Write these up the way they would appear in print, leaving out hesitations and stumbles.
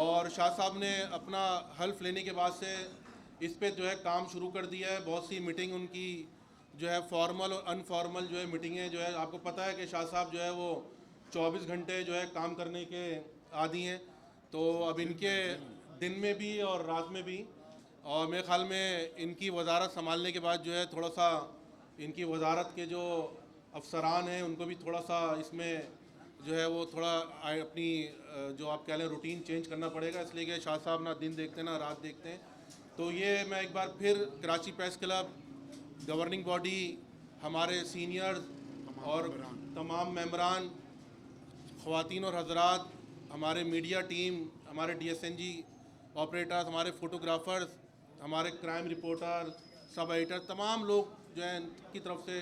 और शाह साहब ने अपना हल्फ लेने के बाद से इस पे जो है काम शुरू कर दिया है। बहुत सी मीटिंग उनकी जो है फॉर्मल और अनफॉर्मल जो है मीटिंगें जो है, आपको पता है कि शाह साहब जो है वो 24 घंटे जो है काम करने के आदी हैं। तो अब इनके दिन में भी और रात में भी, और मेरे ख्याल में इनकी वजारत संभालने के बाद जो है थोड़ा सा इनकी वजारत के जो अफसरान हैं उनको भी थोड़ा सा इसमें जो है वो थोड़ा अपनी जो आप कह लें रूटीन चेंज करना पड़ेगा, इसलिए कि शाह साहब ना दिन देखते ना रात देखते हैं। तो ये मैं एक बार फिर Karachi press club, governing body, हमारे सीनियर्स और तमाम मेंबरान, ख़वातीन और हजरात, हमारे मीडिया टीम, हमारे DSNG ऑपरेटर्स, हमारे फ़ोटोग्राफ़र्स, हमारे क्राइम रिपोर्टर, सब एडिटर, तमाम लोग जो है की तरफ से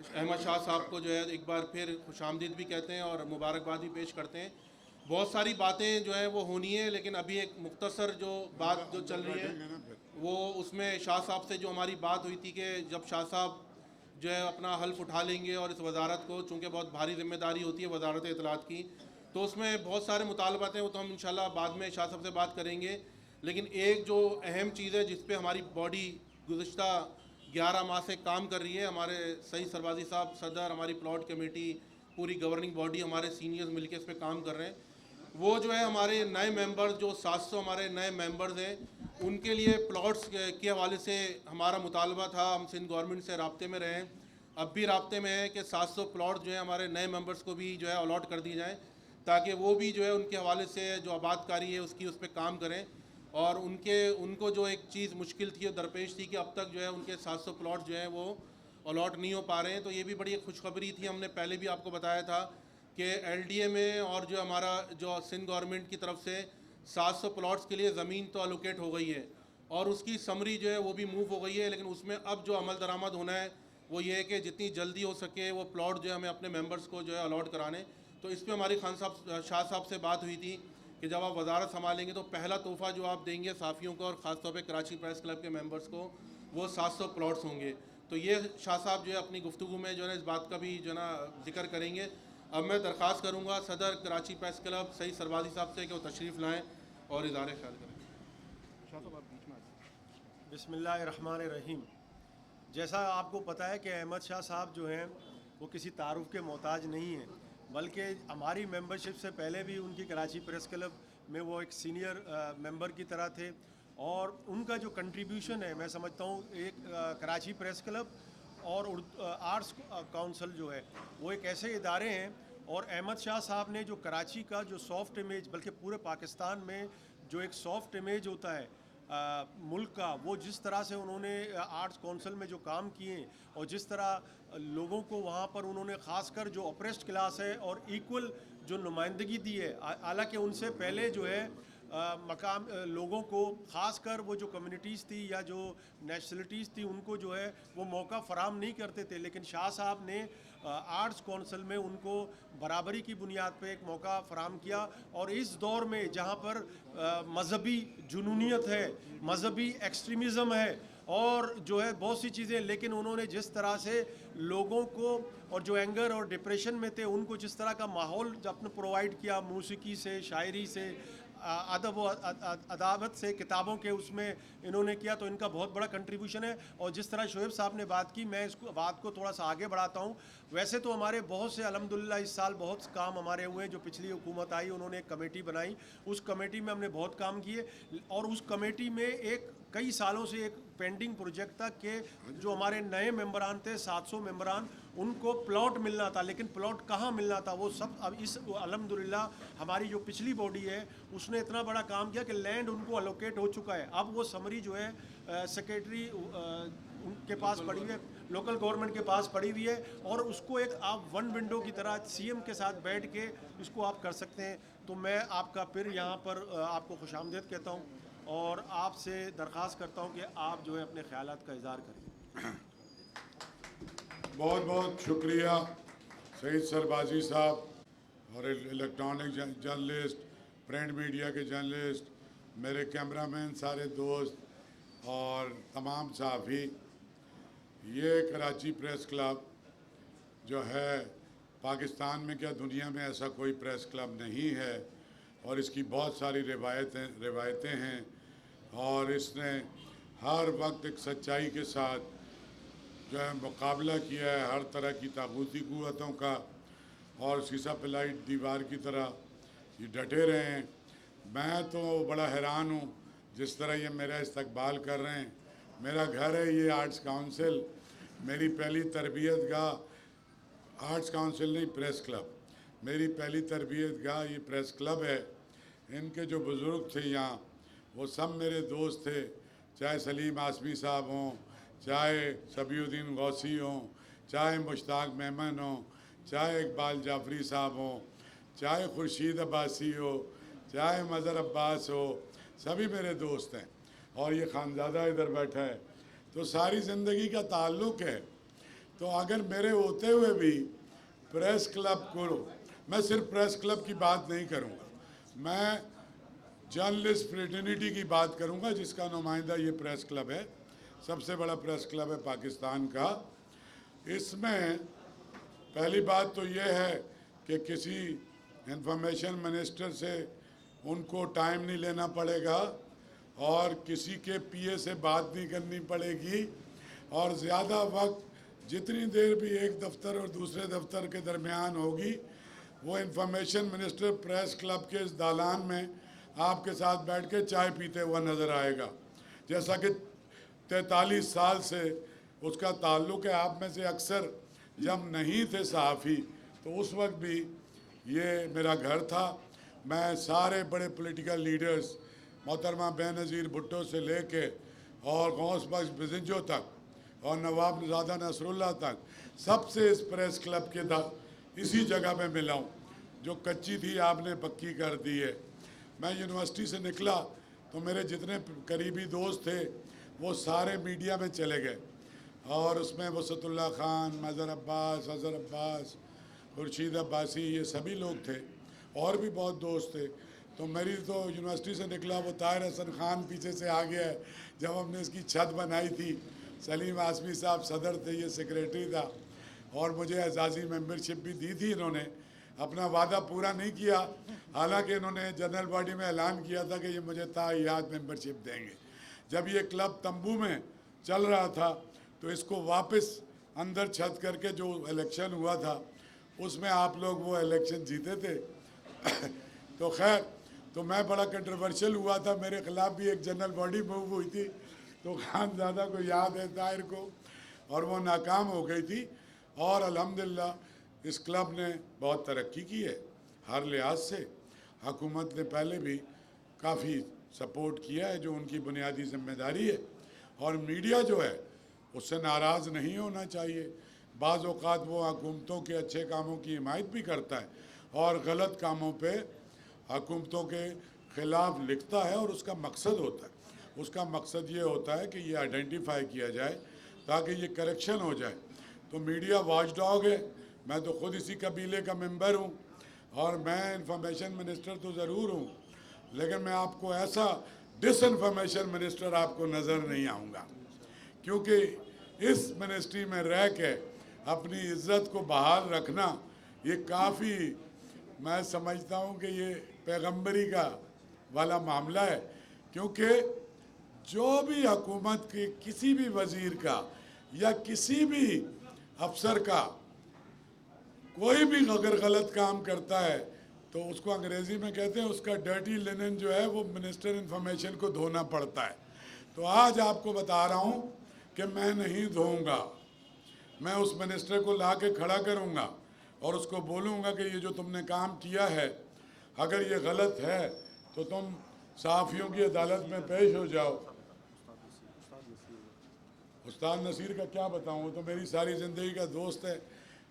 अहमद शाह साहब को जो है एक बार फिर खुशामदीद भी कहते हैं और मुबारकबाद भी पेश करते हैं। बहुत सारी बातें जो है वो होनी है, लेकिन अभी एक मुख्तसर जो बात जो चल रही है वो उसमें शाह साहब से जो हमारी बात हुई थी कि जब शाह साहब जो है अपना हल्फ उठा लेंगे और इस वजारत को, चूँकि बहुत भारी जिम्मेदारी होती है वजारत इतलात की, तो उसमें बहुत सारे मुतालबात हैं, वो तो हम इंशाल्लाह बाद में शाह साहब से बात करेंगे। लेकिन एक जो अहम चीज़ है जिस पे हमारी बॉडी गुज़िश्ता 11 माह से काम कर रही है, हमारे सईद सरबाजी साहब सदर, हमारी प्लॉट कमेटी, पूरी गवर्निंग बॉडी, हमारे सीनियर्स मिलकर इस पर काम कर रहे हैं। वो जो है हमारे नए मेंबर्स, जो 700 हमारे नए मेंबर्स हैं, उनके लिए प्लॉट्स के हवाले से हमारा मुतालबा था। हम सिंध गवर्नमेंट से राब्ते में रहे, अब भी राब्ते में है कि 700 प्लॉट जो है हमारे नए मेंबर्स को भी जो है अलॉट कर दिए जाएँ, ताकि वो भी जो है उनके हवाले से जो आबादकारी है उसकी, उस पर काम करें। और उनको जो एक चीज़ मुश्किल थी और दरपेश थी कि अब तक जो है उनके 700 प्लॉट जो हैं वो अलॉट नहीं हो पा रहे हैं, तो ये भी बड़ी एक खुशखबरी थी। हमने पहले भी आपको बताया था कि LDA में और जो हमारा जो सिंध गवर्नमेंट की तरफ से 700 प्लॉट्स के लिए ज़मीन तो अलोकेट हो गई है और उसकी समरी जो है वो भी मूव हो गई है, लेकिन उसमें अब जो अमल दरामद होना है वो ये है कि जितनी जल्दी हो सके वो प्लॉट जो है हमें अपने मेंबर्स को जो है अलॉट कराने। तो इस पर हमारी खान साहब शाह साहब से बात हुई थी कि जब आप वजारत संभालेंगे तो पहला तोहफ़ा जो आप देंगे साफ़ियों को और ख़ासतौर पर कराची प्रेस क्लब के मेंबर्स को वो 700 प्लॉट्स होंगे। तो ये शाह साहब जो है अपनी गुफ्तगू में जो है इस बात का भी जो है ना जिक्र करेंगे। अब मैं दरख्वास्त करूँगा सदर कराची प्रेस क्लब सईद सरबाजी साहब से कि वो तशरीफ़ लाएँ और इज़हार ख्याल करें। शाह साहब आप बीच में आ जाए। बिस्मिल्लाहिर्रहमानिर्रहीम। जैसा आपको पता है कि अहमद शाह साहब जो हैं वो किसी तारुफ के मोहताज नहीं हैं, बल्कि हमारी मेंबरशिप से पहले भी उनकी कराची प्रेस क्लब में वो एक सीनियर मेंबर की तरह थे। और उनका जो कंट्रीब्यूशन है, मैं समझता हूँ एक कराची प्रेस क्लब और आर्ट्स काउंसिल जो है वो एक ऐसे इदारे हैं, और अहमद शाह साहब ने जो कराची का जो सॉफ्ट इमेज, बल्कि पूरे पाकिस्तान में जो एक सॉफ्ट इमेज होता है मुल्क का, वो जिस तरह से उन्होंने आर्ट्स काउंसिल में जो काम किए और जिस तरह लोगों को वहाँ पर उन्होंने ख़ासकर जो ऑप्रेस्ड क्लास है और इक्वल जो नुमाइंदगी दी है, हालांकि उनसे पहले जो है मकाम लोगों को, ख़ासकर वो जो कम्युनिटीज़ थी या जो नेशनलिटीज़ थी, उनको जो है वो मौका फ़राम नहीं करते थे। लेकिन शाह साहब ने आर्ट्स काउंसिल में उनको बराबरी की बुनियाद पे एक मौका फ़राम किया। और इस दौर में जहाँ पर मजहबी जुनूनियत है, मजहबी एक्सट्रीमिज़म है और जो है बहुत सी चीज़ें, लेकिन उन्होंने जिस तरह से लोगों को और जो एंगर और डिप्रेशन में थे उनको जिस तरह का माहौल अपने प्रोवाइड किया, मौसीकी से, शायरी से, अदब व अदावत से, किताबों के उसमें इन्होंने किया, तो इनका बहुत बड़ा कंट्रीब्यूशन है। और जिस तरह शोएब साहब ने बात की, मैं इसको बात को थोड़ा सा आगे बढ़ाता हूँ। वैसे तो हमारे बहुत से अल्हम्दुलिल्लाह इस साल बहुत काम हमारे हुए। जो पिछली हुकूमत आई उन्होंने एक कमेटी बनाई, उस कमेटी में हमने बहुत काम किए, और उस कमेटी में एक कई सालों से एक पेंडिंग प्रोजेक्ट था कि जो हमारे नए मेंबरान थे, 700 मेंबरान, उनको प्लॉट मिलना था। लेकिन प्लॉट कहाँ मिलना था वो सब अब इस अल्हम्दुलिल्लाह हमारी जो पिछली बॉडी है उसने इतना बड़ा काम किया कि लैंड उनको अलोकेट हो चुका है। अब वो समरी जो है सेक्रेटरी उनके पास पड़ी हुई है, लोकल गवर्नमेंट के पास पड़ी हुई है, और उसको एक आप वन विंडो की तरह CM के साथ बैठ के इसको आप कर सकते हैं। तो मैं आपका फिर यहाँ पर आपको खुशामदीद कहता हूँ और आपसे दरख्वास्त करता हूँ कि आप जो है अपने ख्यालात का इज़हार करें। बहुत बहुत शुक्रिया सईद सरबाजी साहब और इलेक्ट्रॉनिक जर्नलिस्ट, प्रिंट मीडिया के जर्नलिस्ट, मेरे कैमरामैन, सारे दोस्त और तमाम सहाफ़ी। ये कराची प्रेस क्लब जो है, पाकिस्तान में क्या दुनिया में ऐसा कोई प्रेस क्लब नहीं है और इसकी बहुत सारी रिवायतें हैं और इसने हर वक्त एक सच्चाई के साथ जो है मुकाबला किया है हर तरह की तागूती क़ुव्वतों का, और शीशा पिलाई दीवार की तरह ये डटे रहे हैं। मैं तो बड़ा हैरान हूँ जिस तरह ये मेरा इस्तकबाल कर रहे हैं। मेरा घर है ये आर्ट्स काउंसिल, मेरी पहली तरबियत गाह आर्ट्स काउंसिल नहीं, प्रेस क्लब, मेरी पहली तरबियत गाह ये प्रेस क्लब है। इनके जो बुज़ुर्ग थे यहाँ वो सब मेरे दोस्त थे, चाहे सलीम आसमी साहब हों, चाहे सबीउद्दीन गौसी हों, चाहे मुश्ताक मेमन हों, चाहे इकबाल जाफरी साहब हों, चाहे खुर्शीद अब्बासी हो, चाहे मज़हर अब्बास हो, सभी मेरे दोस्त हैं। और ये खानज़ादा इधर बैठा है, तो सारी ज़िंदगी का ताल्लुक़ है। तो अगर मेरे होते हुए भी प्रेस क्लब को, मैं सिर्फ प्रेस क्लब की बात नहीं करूँगा, मैं जर्नलिस्ट फ्रेटर्निटी की बात करूँगा जिसका नुमाइंदा ये प्रेस क्लब है, सबसे बड़ा प्रेस क्लब है पाकिस्तान का। इसमें पहली बात तो ये है कि किसी इंफॉर्मेशन मिनिस्टर से उनको टाइम नहीं लेना पड़ेगा और किसी के पीए से बात नहीं करनी पड़ेगी, और ज़्यादा वक्त जितनी देर भी एक दफ्तर और दूसरे दफ्तर के दरमियान होगी वो इंफॉर्मेशन मिनिस्टर प्रेस क्लब के इस दालान में आपके साथ बैठ के चाय पीते हुआ नज़र आएगा, जैसा कि 43 साल से उसका ताल्लुक़ है। आप में से अक्सर जब नहीं थे सहाफ़ी तो उस वक्त भी ये मेरा घर था। मैं सारे बड़े पॉलिटिकल लीडर्स मोहतरमा बेनज़ीर भुट्टो से लेके और गौस बख्श बिज़िंजो तक और नवाब ज़ादा नसरुल्लाह तक सबसे इस प्रेस क्लब के इसी जगह में मिला हूँ, जो कच्ची थी आपने पक्की कर दी है। मैं यूनिवर्सिटी से निकला तो मेरे जितने करीबी दोस्त थे वो सारे मीडिया में चले गए, और उसमें वसतुल्ला खान, मज़हर अब्बास, अज़हर अब्बास, खुर्शीद अब्बासी, ये सभी लोग थे, और भी बहुत दोस्त थे। तो मेरी तो यूनिवर्सिटी से निकला वो ताहिर हसन खान पीछे से आ गया है, जब हमने इसकी छत बनाई थी सलीम आसमी साहब सदर थे, ये सेक्रेटरी था, और मुझे एजाज़ी मेंबरशिप भी दी थी। इन्होंने अपना वादा पूरा नहीं किया, हालांकि इन्होंने जनरल बॉडी में ऐलान किया था कि ये मुझे ताहियात मेंबरशिप देंगे। जब ये क्लब तंबू में चल रहा था तो इसको वापस अंदर छत करके जो इलेक्शन हुआ था उसमें आप लोग वो इलेक्शन जीते थे तो खैर, तो मैं बड़ा कंट्रोवर्शियल हुआ था, मेरे ख़िलाफ़ भी एक जनरल बॉडी मूव हुई थी, तो खानज़ादा को याद है ताहिर को, और वो नाकाम हो गई थी। और अल्हम्दुलिल्लाह इस क्लब ने बहुत तरक्की की है हर लिहाज से। हुकूमत ने पहले भी काफ़ी सपोर्ट किया है, जो उनकी बुनियादी ज़िम्मेदारी है, और मीडिया जो है उससे नाराज़ नहीं होना चाहिए। बाज़ औक़ात वो हुकूमतों के अच्छे कामों की हिमायत भी करता है और गलत कामों पे हुकूमतों के ख़िलाफ़ लिखता है, और उसका मकसद होता है, उसका मकसद ये होता है कि ये आइडेंटिफाई किया जाए ताकि ये करेक्शन हो जाए। तो मीडिया वॉच डॉग है, मैं तो ख़ुद इसी कबीले का मेंबर हूँ, और मैं इंफॉर्मेशन मिनिस्टर तो ज़रूर हूँ, लेकिन मैं आपको ऐसा डिसइंफॉर्मेशन मिनिस्टर आपको नज़र नहीं आऊँगा, क्योंकि इस मिनिस्ट्री में रह के अपनी इज़्ज़त को बहाल रखना ये काफ़ी, मैं समझता हूँ कि ये पैगंबरी का वाला मामला है। क्योंकि जो भी हुकूमत के किसी भी वज़ीर का या किसी भी अफसर का कोई भी अगर गलत काम करता है तो उसको अंग्रेज़ी में कहते हैं उसका डर्टी लिनन जो है वो मिनिस्टर इंफॉर्मेशन को धोना पड़ता है। तो आज आपको बता रहा हूँ कि मैं नहीं धोऊंगा, मैं उस मिनिस्टर को ला के खड़ा करूँगा और उसको बोलूँगा कि ये जो तुमने काम किया है अगर ये गलत है तो तुम सहाफ़ियों की अदालत में पेश हो जाओ। उस्ताद नसीर का क्या बताऊँ, वो तो मेरी सारी ज़िंदगी का दोस्त है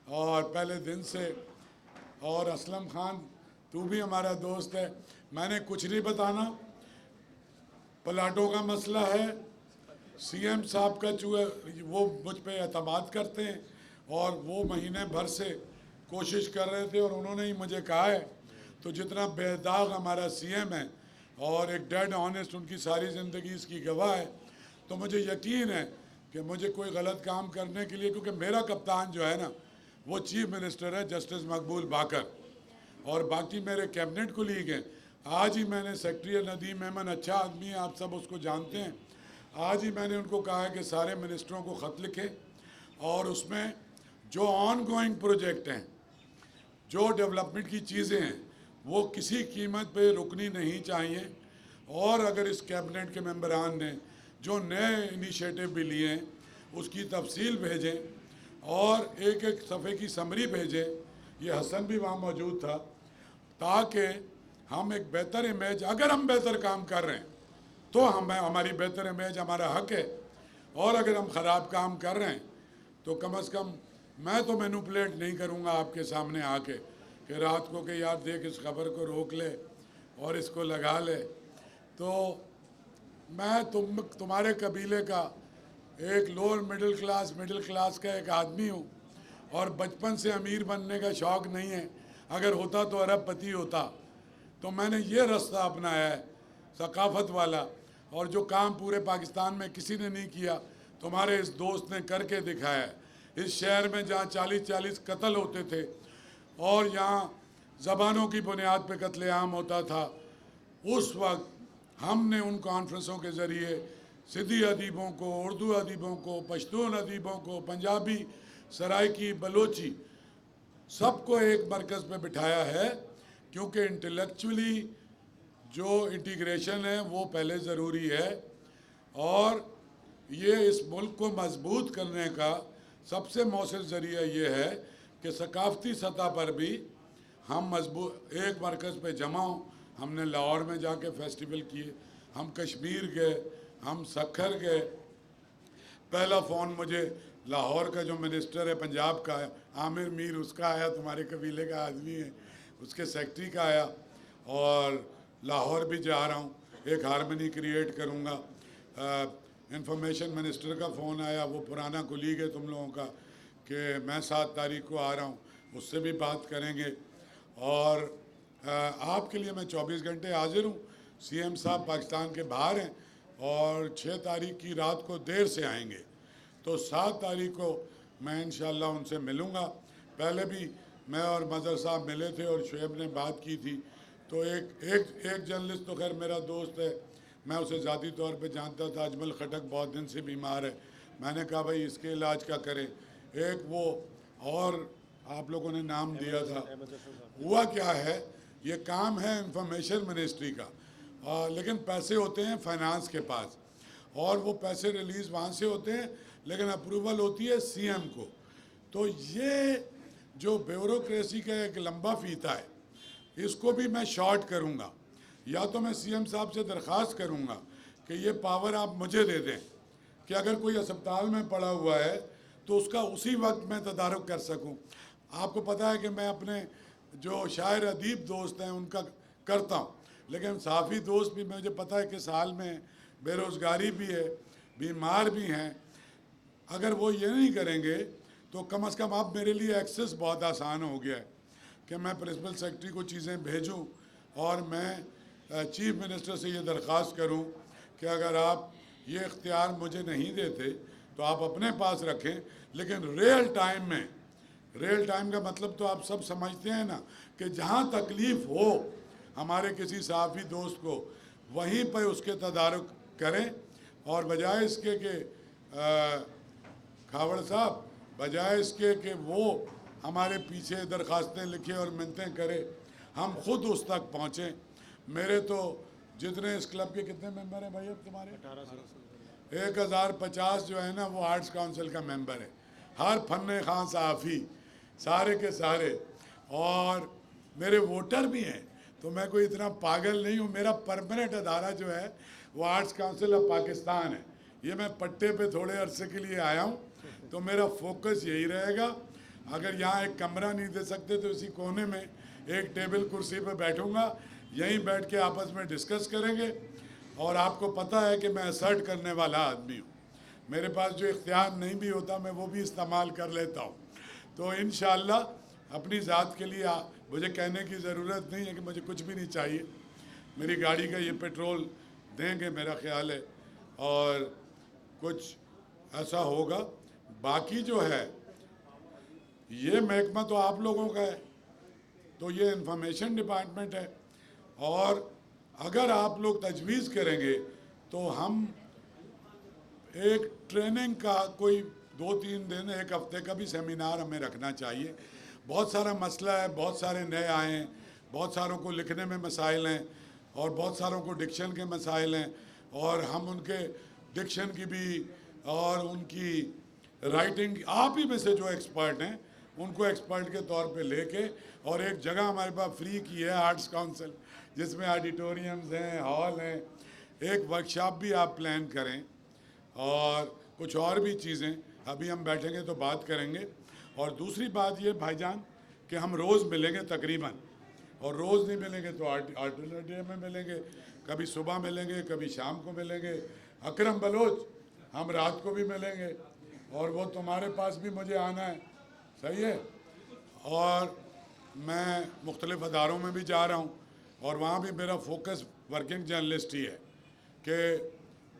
और पहले दिन से, और असलम खान तू भी हमारा दोस्त है। मैंने कुछ नहीं बताना, प्लाटों का मसला है, सीएम साहब का जो है वो मुझ पे एतमाद करते हैं और वो महीने भर से कोशिश कर रहे थे और उन्होंने ही मुझे कहा है। तो जितना बेदाग हमारा सीएम है और एक डेड ऑनेस्ट उनकी सारी ज़िंदगी इसकी गवाह है, तो मुझे यकीन है कि मुझे कोई गलत काम करने के लिए, क्योंकि मेरा कप्तान जो है ना वो चीफ मिनिस्टर है जस्टिस मकबूल बाकर, और बाकी मेरे कैबिनेट को लीग हैं आज ही मैंने सेक्रेटरी नदीम अहमद अच्छा आदमी है, आप सब उसको जानते हैं। आज ही मैंने उनको कहा है कि सारे मिनिस्टरों को ख़त लिखें और उसमें जो ऑन गोइंग प्रोजेक्ट हैं, जो डेवलपमेंट की चीज़ें हैं, वो किसी कीमत पे रुकनी नहीं चाहिए। और अगर इस कैबिनेट के मेंबरान ने जो नए इनिशिएटिव भी लिए हैं उसकी तफसील भेजें और एक एक सफ़े की समरी भेजें। ये हसन भी वहाँ मौजूद था, ताकि हम एक बेहतर इमेज, अगर हम बेहतर काम कर रहे हैं तो हमारी बेहतर इमेज हमारा हक है, और अगर हम ख़राब काम कर रहे हैं तो कम से कम मैं तो मैनिपुलेट नहीं करूँगा आपके सामने आके कि रात को कि यार देख इस खबर को रोक ले और इसको लगा ले। तो मैं तुम्हारे कबीले का एक लोअर मिडिल क्लास का एक आदमी हूँ और बचपन से अमीर बनने का शौक़ नहीं है। अगर होता तो अरबपति होता। तो मैंने ये रास्ता अपनाया है सकाफ़त वाला, और जो काम पूरे पाकिस्तान में किसी ने नहीं किया तुम्हारे इस दोस्त ने करके दिखाया है। इस शहर में जहाँ 40-40 कत्ल होते थे और यहाँ ज़बानों की बुनियाद पे कत्लेआम होता था, उस वक्त हमने उन कॉन्फ्रेंसों के ज़रिए सिंधी अदीबों को, उर्दू अदीबों को, पश्तून अदीबों को, पंजाबी, सराइकी, बलोची सबको एक मरकज़ पे बिठाया है, क्योंकि इंटेलेक्चुअली जो इंटीग्रेशन है वो पहले ज़रूरी है। और ये इस मुल्क को मजबूत करने का सबसे मौसर ज़रिया ये है कि सकाफ़ती सतह पर भी हम मजबूत एक मरकज़ पे जमा हों। हमने लाहौर में जाके फेस्टिवल किए, हम कश्मीर गए, हम सखर गए। पहला फ़ोन मुझे लाहौर का जो मिनिस्टर है पंजाब का है आमिर मीर, उसका आया, तुम्हारे कबीले का आदमी है, उसके सेक्रेटरी का आया। और लाहौर भी जा रहा हूँ, एक हारमनी क्रिएट करूँगा। इंफॉर्मेशन मिनिस्टर का फ़ोन आया, वो पुराना कुलीग है तुम लोगों का, कि मैं 7 तारीख को आ रहा हूँ, उससे भी बात करेंगे। और आपके लिए मैं 24 घंटे हाजिर हूँ। सीएम साहब पाकिस्तान के बाहर हैं और 6 तारीख की रात को देर से आएंगे, तो 7 तारीख को मैं इंशाअल्लाह उनसे मिलूँगा। पहले भी मैं और मज़हर साहब मिले थे और शुएब ने बात की थी। तो एक जर्नलिस्ट तो खैर मेरा दोस्त है, मैं उसे ज़ाती तौर पे जानता था, अजमल खटक, बहुत दिन से बीमार है। मैंने कहा भाई इसके इलाज का करें। एक वो और आप लोगों ने नाम दिया था, हुआ क्या है, ये काम है इंफॉर्मेशन मिनिस्ट्री का, लेकिन पैसे होते हैं फाइनेंस के पास, और वो पैसे रिलीज़ वहाँ से होते हैं, लेकिन अप्रूवल होती है सीएम को। तो ये जो ब्यूरोक्रेसी का एक लंबा फीता है, इसको भी मैं शॉर्ट करूँगा। या तो मैं सीएम साहब से दरख्वास्त करूँगा कि ये पावर आप मुझे दे दें कि अगर कोई अस्पताल में पड़ा हुआ है तो उसका उसी वक्त मैं तदारुक कर सकूँ। आपको पता है कि मैं अपने जो शायर अदीब दोस्त हैं उनका करता हूँ, लेकिन साफ़ी दोस्त भी मुझे पता है कि साल में बेरोज़गारी भी है, बीमार भी हैं। अगर वो ये नहीं करेंगे तो कम से कम अब मेरे लिए एक्सेस बहुत आसान हो गया है कि मैं प्रिंसिपल सेक्रेटरी को चीज़ें भेजूं और मैं चीफ मिनिस्टर से ये दरख्वास्त करूं कि अगर आप ये इख्तियार मुझे नहीं देते तो आप अपने पास रखें, लेकिन रियल टाइम में, रियल टाइम का मतलब तो आप सब समझते हैं ना, कि जहाँ तकलीफ़ हो हमारे किसी साफ़ी दोस्त को, वहीं पर उसके तदारुक करें। और बजाय इसके कि खावड़ साहब, बजाय इसके कि वो हमारे पीछे दरख्वास्तें लिखे और मिन्नतें करे, हम खुद उस तक पहुँचें। मेरे तो जितने इस क्लब के कितने मेंबर हैं भाई अब तुम्हारे? 1050 जो है ना वो आर्ट्स काउंसिल का मेंबर है, हर फन्ने खां सहाफ़ी सारे के सारे, और मेरे वोटर भी हैं। तो मैं कोई इतना पागल नहीं हूँ। मेरा परमानेंट अदारा जो है वो आर्ट्स काउंसिल ऑफ पाकिस्तान है। ये मैं पट्टे पे थोड़े अरसे के लिए आया हूँ, तो मेरा फोकस यही रहेगा। अगर यहाँ एक कमरा नहीं दे सकते तो इसी कोने में एक टेबल कुर्सी पे बैठूँगा, यहीं बैठ के आपस में डिस्कस करेंगे। और आपको पता है कि मैं असर्ट करने वाला आदमी हूँ, मेरे पास जो इख्तियार नहीं भी होता मैं वो भी इस्तेमाल कर लेता हूँ। तो इंशाअल्लाह अपनी ज़ात के लिए मुझे कहने की ज़रूरत नहीं है कि मुझे कुछ भी नहीं चाहिए। मेरी गाड़ी का ये पेट्रोल देंगे मेरा ख्याल है, और कुछ ऐसा होगा। बाकी जो है ये महकमा तो आप लोगों का है, तो ये इंफॉर्मेशन डिपार्टमेंट है, और अगर आप लोग तजवीज़ करेंगे तो हम एक ट्रेनिंग का कोई 2-3 दिन, एक हफ्ते का भी सेमिनार हमें रखना चाहिए। बहुत सारा मसला है, बहुत सारे नए आए हैं, बहुत सारों को लिखने में मसाइल हैं और बहुत सारों को डिक्शन के मसाइल हैं, और हम उनके डिक्शन की भी और उनकी राइटिंग, आप ही में से जो एक्सपर्ट हैं उनको एक्सपर्ट के तौर पे लेके, और एक जगह हमारे पास फ्री की है आर्ट्स काउंसिल, जिसमें ऑडिटोरियम्स हैं, हॉल हैं, एक वर्कशॉप भी आप प्लान करें और कुछ और भी चीज़ें अभी हम बैठेंगे तो बात करेंगे। और दूसरी बात ये भाईजान कि हम रोज़ मिलेंगे तकरीबन, और रोज़ नहीं मिलेंगे तो अल्टरनेटिव में मिलेंगे, कभी सुबह मिलेंगे, कभी शाम को मिलेंगे। अकरम बलोच हम रात को भी मिलेंगे, और वो तुम्हारे पास भी मुझे आना है, सही है। और मैं मुख्तलिफ़ अदारों में भी जा रहा हूँ, और वहाँ भी मेरा फोकस वर्किंग जर्नलिस्ट ही है कि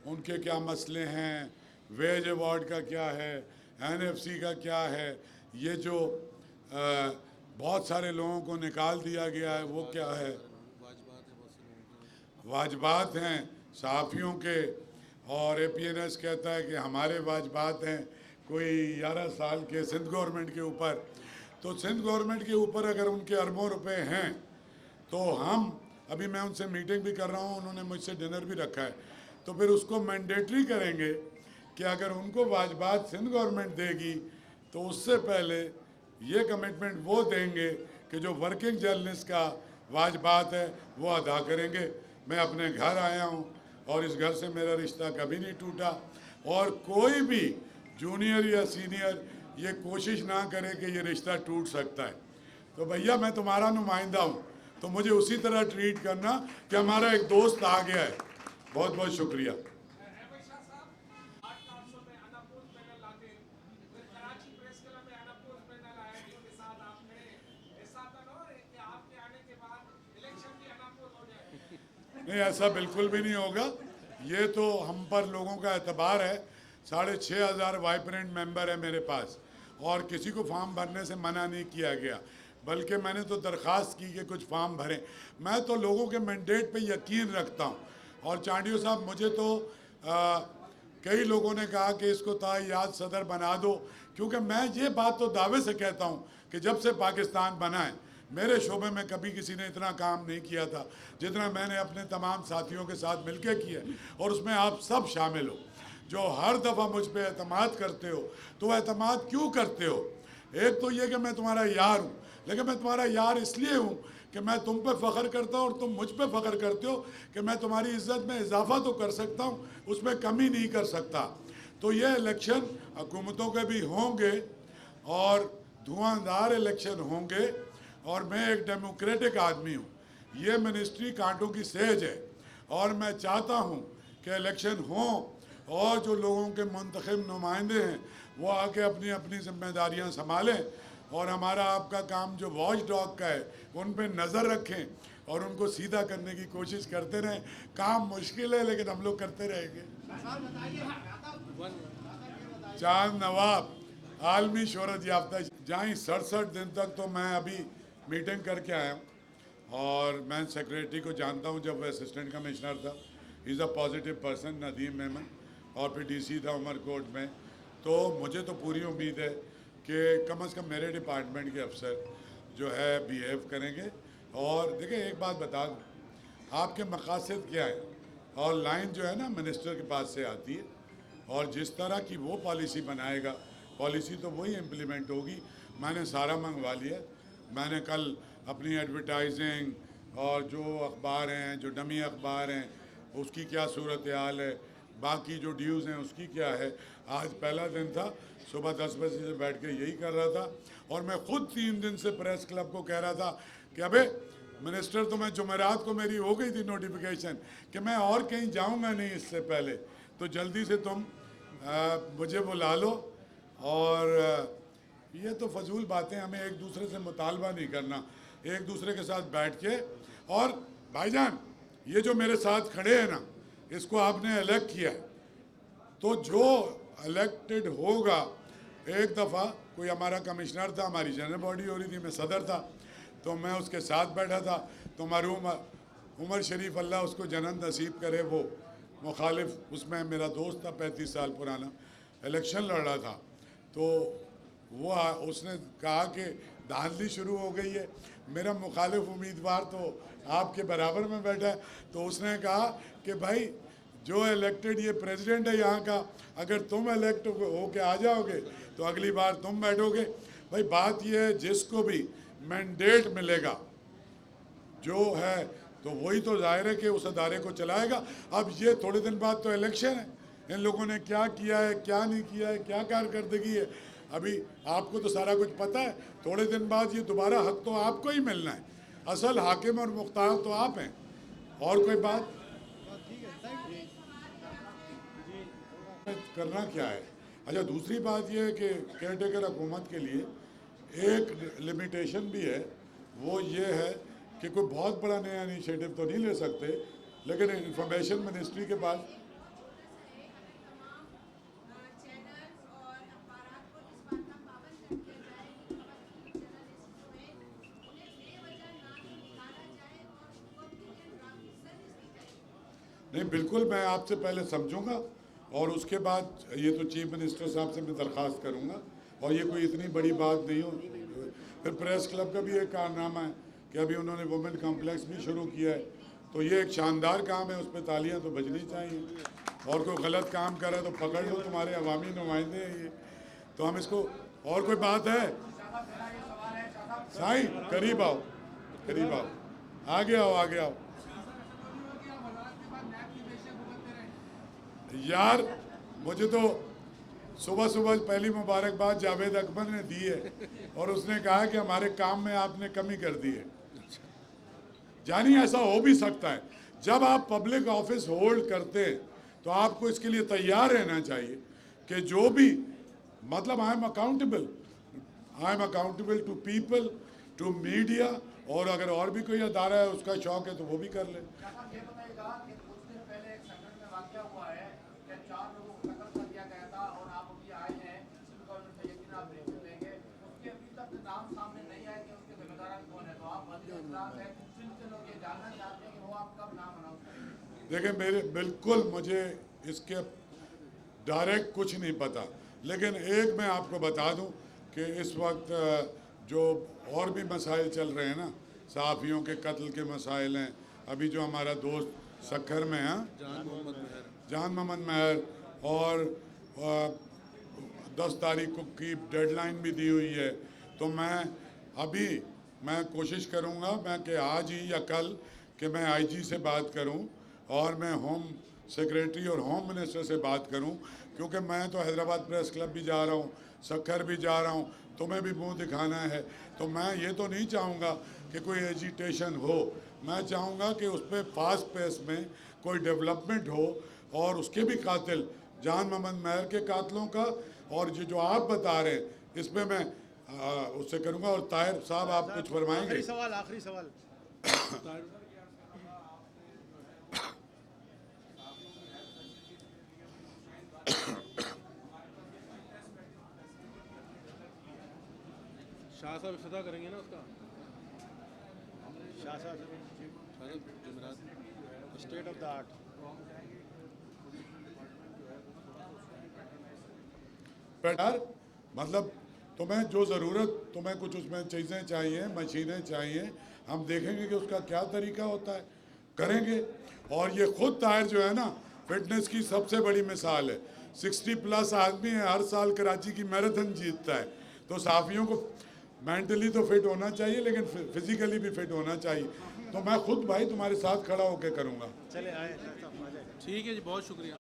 उनके क्या मसले हैं, वेज अवार्ड का क्या है, एनएफसी का क्या है, ये जो बहुत सारे लोगों को निकाल दिया गया है वो क्या है, वाजबात हैं सहाफ़ियों के, और एपीएनएस कहता है कि हमारे वाजबात हैं कोई 11 साल के सिंध गवर्नमेंट के ऊपर। तो सिंध गवर्नमेंट के ऊपर अगर उनके अरबों रुपए हैं तो हम, अभी मैं उनसे मीटिंग भी कर रहा हूँ, उन्होंने मुझसे डिनर भी रखा है, तो फिर उसको मैंडेटरी करेंगे कि अगर उनको वाजबात सिंध गवर्नमेंट देगी तो उससे पहले ये कमिटमेंट वो देंगे कि जो वर्किंग जर्नलिस्ट का वाजबात है वो अदा करेंगे। मैं अपने घर आया हूँ और इस घर से मेरा रिश्ता कभी नहीं टूटा, और कोई भी जूनियर या सीनियर ये कोशिश ना करे कि ये रिश्ता टूट सकता है। तो भैया मैं तुम्हारा नुमाइंदा हूँ, तो मुझे उसी तरह ट्रीट करना कि हमारा एक दोस्त आ गया है। बहुत बहुत शुक्रिया। नहीं, ऐसा बिल्कुल भी नहीं होगा। ये तो हम पर लोगों का एतबार है। 6,500 वाइब्रेंट मेंबर है मेरे पास, और किसी को फॉर्म भरने से मना नहीं किया गया, बल्कि मैंने तो दरख्वास्त की कि कुछ फॉर्म भरें। मैं तो लोगों के मैंडेट पे यकीन रखता हूँ। और चांडियो साहब, मुझे तो कई लोगों ने कहा कि इसको तायाद सदर बना दो, क्योंकि मैं ये बात तो दावे से कहता हूँ कि जब से पाकिस्तान बना है मेरे शोबे में कभी किसी ने इतना काम नहीं किया था जितना मैंने अपने तमाम साथियों के साथ मिलकर किया, और उसमें आप सब शामिल हो जो हर दफ़ा मुझ पे एतमाद करते हो। तो एतमाद क्यों करते हो? एक तो ये कि मैं तुम्हारा यार हूँ, लेकिन मैं तुम्हारा यार इसलिए हूँ कि मैं तुम पे फ़ख्र करता हूँ और तुम मुझ पे फ़ख्र करते हो कि मैं तुम्हारी इज़्ज़त में इजाफा तो कर सकता हूँ, उसमें कमी नहीं कर सकता। तो ये इलेक्शन हुकूमतों के भी होंगे और धुआंधार इलेक्शन होंगे, और मैं एक डेमोक्रेटिक आदमी हूँ। ये मिनिस्ट्री कांटों की सेज है, और मैं चाहता हूँ कि इलेक्शन हों और जो लोगों के मुंतखब नुमाइंदे हैं वो आके अपनी अपनी जिम्मेदारियाँ संभालें, और हमारा आपका काम जो वॉच डॉग का है उन पे नज़र रखें और उनको सीधा करने की कोशिश करते रहें। काम मुश्किल है लेकिन हम लोग करते रहेंगे। चांद नवाब आलमी शोहरत याफ्ता, जहाँ 67 दिन तक तो मैं अभी मीटिंग करके आया हूँ, और मैं सेक्रेटरी को जानता हूँ जब वह असिस्टेंट कमिश्नर था। He is a positive person, Nadeem Memon, और फिर डीसी था उमरकोट में। तो मुझे तो पूरी उम्मीद है कि कम से कम मेरे डिपार्टमेंट के अफसर जो है बिहेव करेंगे। और देखिए एक बात बता दूँ, आपके मकासद क्या है, और लाइन जो है ना मिनिस्टर के पास से आती है, और जिस तरह की वो पॉलिसी बनाएगा पॉलिसी तो वही इम्प्लीमेंट होगी। मैंने सारा मंगवा लिया। मैंने कल अपनी एडवर्टाइजिंग और जो अखबार हैं, जो डमी अखबार हैं, उसकी क्या सूरत हाल है, बाकी जो ड्यूज़ हैं उसकी क्या है। आज पहला दिन था, सुबह 10 बजे से बैठ के यही कर रहा था, और मैं ख़ुद 3 दिन से प्रेस क्लब को कह रहा था कि अबे मिनिस्टर, तो मैं जुमेरात को मेरी हो गई थी नोटिफिकेशन कि मैं और कहीं जाऊंगा नहीं इससे पहले, तो जल्दी से तुम मुझे बुला लो। और ये तो फजूल बातें, हमें एक दूसरे से मुतालबा नहीं करना, एक दूसरे के साथ बैठ के। और भाईजान, ये जो मेरे साथ खड़े हैं ना, इसको आपने इलेक्ट किया है, तो जो इलेक्टेड होगा, एक दफ़ा कोई हमारा कमिश्नर था, हमारी जनरल बॉडी हो रही थी, मैं सदर था, तो मैं उसके साथ बैठा था, तो मरहूम उमर शरीफ अल्लाह उसको जन्नत नसीब करे, वो मुखालिफ उसमें मेरा दोस्त था 35 साल पुराना, इलेक्शन लड़ रहा था, तो वो उसने कहा कि धांधली शुरू हो गई है, मेरा मुखालिफ उम्मीदवार तो आपके बराबर में बैठा है, तो उसने कहा कि भाई जो इलेक्टेड ये प्रेसिडेंट है यहाँ का, अगर तुम इलेक्ट होके आ जाओगे तो अगली बार तुम बैठोगे। भाई बात ये है जिसको भी मैंडेट मिलेगा जो है तो वही तो जाहिर है कि उस अदारे को चलाएगा। अब ये थोड़े दिन बाद तो इलेक्शन है, इन लोगों ने क्या किया है क्या नहीं किया है, क्या कारकर्दगी है, अभी आपको तो सारा कुछ पता है। थोड़े दिन बाद ये दोबारा हक तो आपको ही मिलना है, असल हाकिम और मुख्तार तो आप हैं। और कोई बात करना क्या है। अच्छा, दूसरी बात यह है कि केयरटेकर हुकूमत के लिए एक लिमिटेशन भी है, वो ये है कि कोई बहुत बड़ा नया इनिशिएटिव तो नहीं ले सकते, लेकिन इंफॉर्मेशन मिनिस्ट्री के पास नहीं, बिल्कुल मैं आपसे पहले समझूंगा और उसके बाद ये तो चीफ मिनिस्टर साहब से मैं दरख्वास्त करूंगा, और ये कोई इतनी बड़ी बात नहीं हो। फिर प्रेस क्लब का भी एक कारनामा है कि अभी उन्होंने वुमेन कॉम्प्लेक्स भी शुरू किया है, तो ये एक शानदार काम है, उस पर तालियां तो बजनी चाहिए। और कोई गलत काम कर रहा है तो पकड़ लो, तुम्हारे अवामी नुमाइंदे हैं ये, तो हम इसको। और कोई बात है साईं, करीब आओ, करीब आओ, आगे आओ, आगे आओ यार। मुझे तो सुबह सुबह पहली मुबारकबाद जावेद अकबर ने दी है और उसने कहा कि हमारे काम में आपने कमी कर दी है। जानी ऐसा हो भी सकता है, जब आप पब्लिक ऑफिस होल्ड करते हैं तो आपको इसके लिए तैयार रहना चाहिए कि जो भी मतलब I am accountable to people, to media, और अगर और भी कोई अदारा है उसका शौक है तो वो भी कर ले। देखिए मेरे बिल्कुल मुझे इसके डायरेक्ट कुछ नहीं पता, लेकिन एक मैं आपको बता दूं कि इस वक्त जो और भी मसाइल चल रहे हैं ना, सहाफ़ियों के कत्ल के मसाइल हैं, अभी जो हमारा दोस्त सक्खर में है जान मोहम्मद महर, और 10 तारीख को की डेडलाइन भी दी हुई है, तो मैं कोशिश करूंगा मैं कि आज ही या कल कि मैं आईजी से बात करूं और मैं होम सेक्रेटरी और होम मिनिस्टर से बात करूं, क्योंकि मैं तो हैदराबाद प्रेस क्लब भी जा रहा हूं, सक्खर भी जा रहा हूं, तुम्हें भी मुंह दिखाना है, तो मैं ये तो नहीं चाहूँगा कि कोई एजिटेशन हो, मैं चाहूँगा कि उस पर फास्ट पेस में कोई डेवलपमेंट हो, और उसके भी कातिल जान मोहम्मद महर के कातिलों का और जो आप बता रहे हैं इसमें मैं उससे करूँगा। और ताहिर साहब आप कुछ फरमाएंगे? आखिरी सवाल शाह साहब इफ्तिताह करेंगे ना उसका, शाह साहब, स्टेट ऑफ द आर्ट। यार मतलब तुम्हें जो ज़रूरत, तुम्हें कुछ उसमें चीज़ें चाहिए, मशीनें चाहिए, हम देखेंगे कि उसका क्या तरीका होता है, करेंगे। और ये खुद ताहिर जो है ना फिटनेस की सबसे बड़ी मिसाल है, 60+ आदमी है, हर साल कराची की मैराथन जीतता है, तो सहाफ़ियों को मेंटली तो फिट होना चाहिए लेकिन फिजिकली भी फिट होना चाहिए। तो मैं खुद भाई तुम्हारे साथ खड़ा होकर करूँगा। चले आए, ठीक है जी, बहुत शुक्रिया।